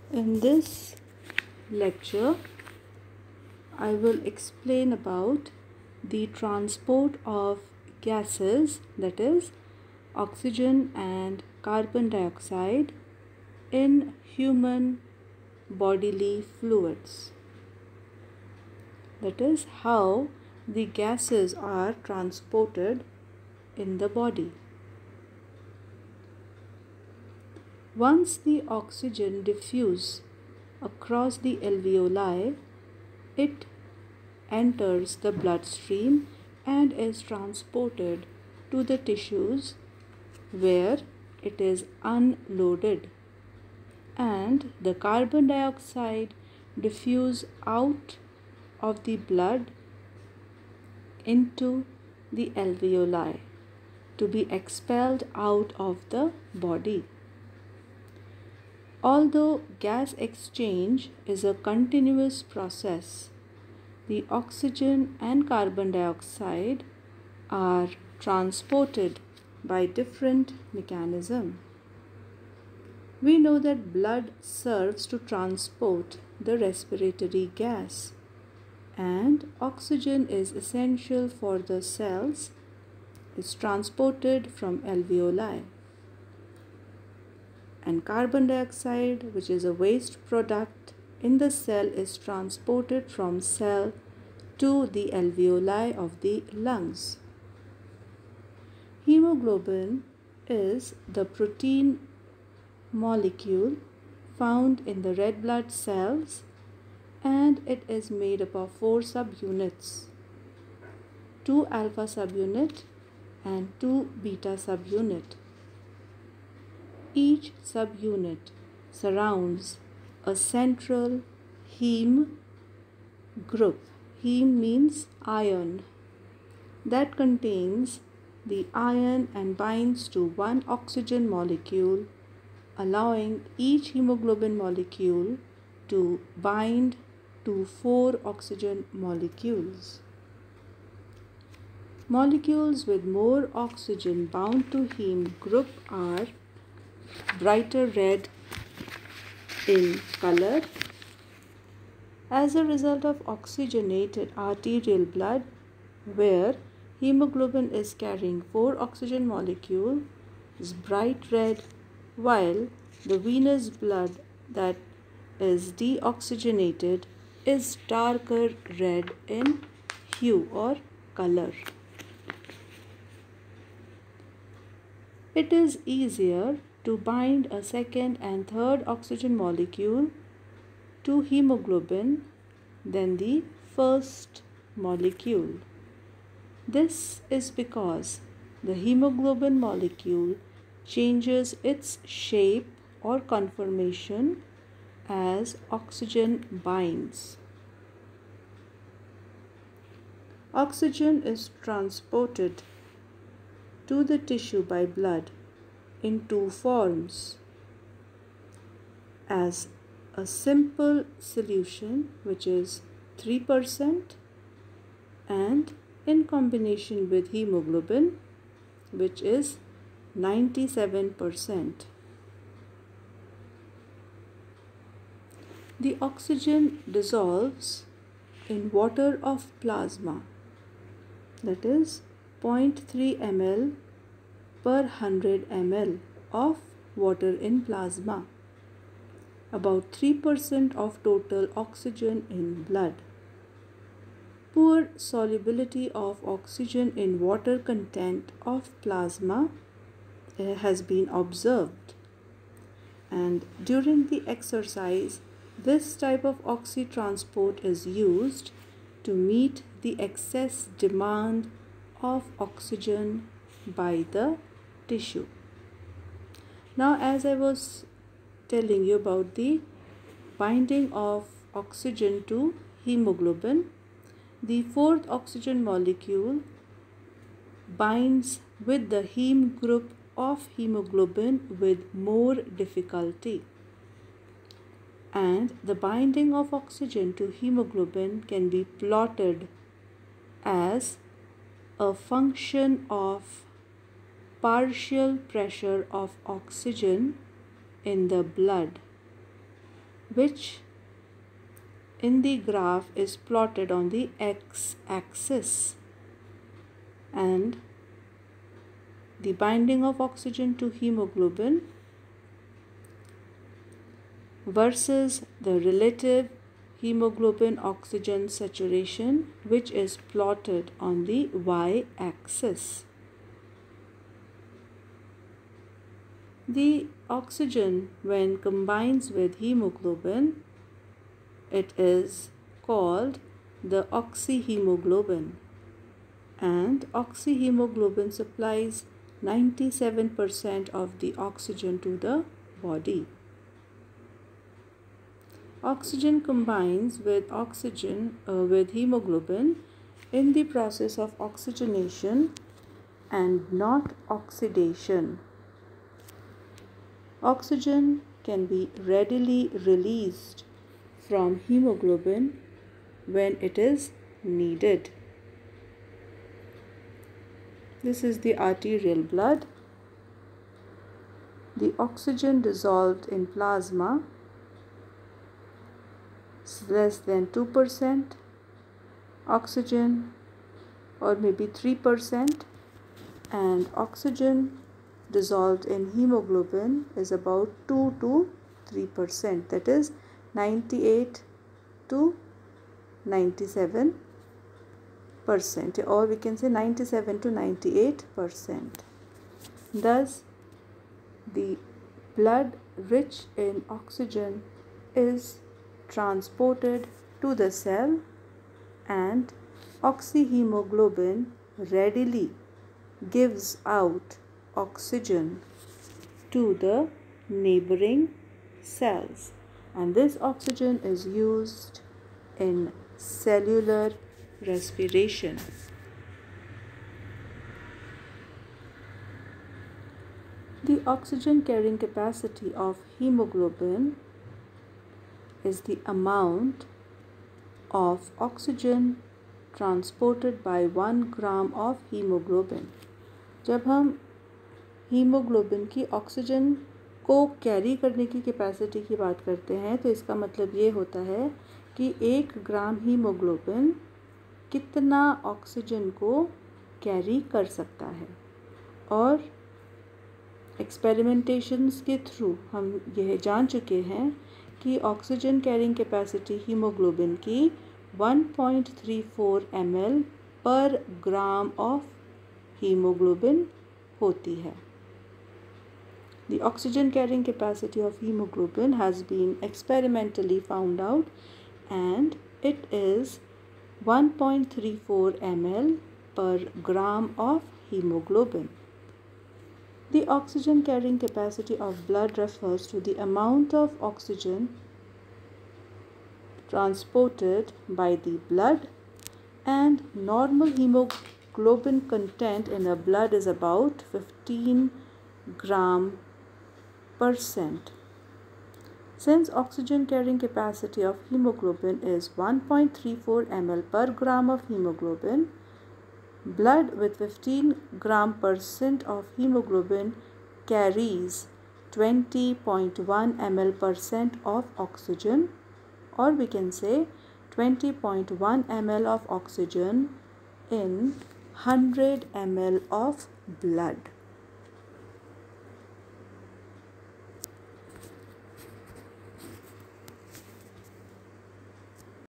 In this lecture, I will explain about the transport of gases, that is, oxygen and carbon dioxide, in human bodily fluids. That is, how the gases are transported in the body. Once the oxygen diffuses across the alveoli, it enters the bloodstream and is transported to the tissues where it is unloaded, and the carbon dioxide diffuses out of the blood into the alveoli to be expelled out of the body. Although gas exchange is a continuous process, the oxygen and carbon dioxide are transported by different mechanisms. We know that blood serves to transport the respiratory gas, and oxygen is essential for the cells. It's transported from alveoli. And carbon dioxide, which is a waste product in the cell, is transported from cell to the alveoli of the lungs. Hemoglobin is the protein molecule found in the red blood cells, and it is made up of 4 subunits: 2 alpha subunit and 2 beta subunit. Each subunit surrounds a central heme group. Heme means ion, that contains the ion and binds to one oxygen molecule, allowing each hemoglobin molecule to bind to 4 oxygen molecules. Molecules with more oxygen bound to heme group are brighter red in color. As a result of oxygenated arterial blood, where hemoglobin is carrying 4 oxygen molecules, is bright red, while the venous blood that is deoxygenated is darker red in hue or color. It is easier to bind a second and third oxygen molecule to hemoglobin than the first molecule. This is because the hemoglobin molecule changes its shape or conformation as oxygen binds. Oxygen is transported to the tissue by blood in 2 forms: as a simple solution, which is 3%, and in combination with hemoglobin, which is 97%. The oxygen dissolves in water of plasma, that is 0.3 ml per 100 ml of water in plasma, about 3% of total oxygen in blood. Poor solubility of oxygen in water content of plasma has been observed, and during the exercise, this type of oxytransport is used to meet the excess demand of oxygen by the tissue. Now, as I was telling you about the binding of oxygen to hemoglobin, the 4th oxygen molecule binds with the heme group of hemoglobin with more difficulty, and the binding of oxygen to hemoglobin can be plotted as a function of partial pressure of oxygen in the blood which in the graph is plotted on the x-axis, and the binding of oxygen to hemoglobin versus the relative hemoglobin oxygen saturation, which is plotted on the y-axis. The oxygen, when combines with hemoglobin, it is called the oxyhemoglobin, and oxyhemoglobin supplies 97% of the oxygen to the body. Oxygen combines with hemoglobin in the process of oxygenation and not oxidation. Oxygen can be readily released from hemoglobin when it is needed. This is the arterial blood. The oxygen dissolved in plasma is less than 2%, oxygen or maybe 3%, and oxygen dissolved in hemoglobin is about 2 to 3%, that is 98 to 97%, or we can say 97 to 98%. Thus, the blood rich in oxygen is transported to the cell, and oxyhemoglobin readily gives out oxygen to the neighboring cells, and this oxygen is used in cellular respiration. The oxygen carrying capacity of hemoglobin is the amount of oxygen transported by 1 gram of hemoglobin. जब हम haemoglobin की oxygen को carry करने की capacity की बात करते हैं तो इसका मतलब ये होता है कि 1 ग्राम हीमोग्लोबिन कितना ऑक्सीजन को कैरी कर सकता है, और एक्सपेरिमेंटेशंस के थ्रू हम यह जान चुके हैं कि ऑक्सीजन कैरिंग कैपेसिटी हीमोग्लोबिन की 1.34 ml पर ग्राम ऑफ हीमोग्लोबिन होती है. The oxygen carrying capacity of hemoglobin has been experimentally found out, and it is 1.34 ml per gram of hemoglobin. The oxygen carrying capacity of blood refers to the amount of oxygen transported by the blood, and normal hemoglobin content in the blood is about 15 gram%. Since oxygen carrying capacity of hemoglobin is 1.34 ml per gram of hemoglobin, blood with 15 gram% of hemoglobin carries 20.1 ml% of oxygen, or we can say 20.1 ml of oxygen in 100 ml of blood.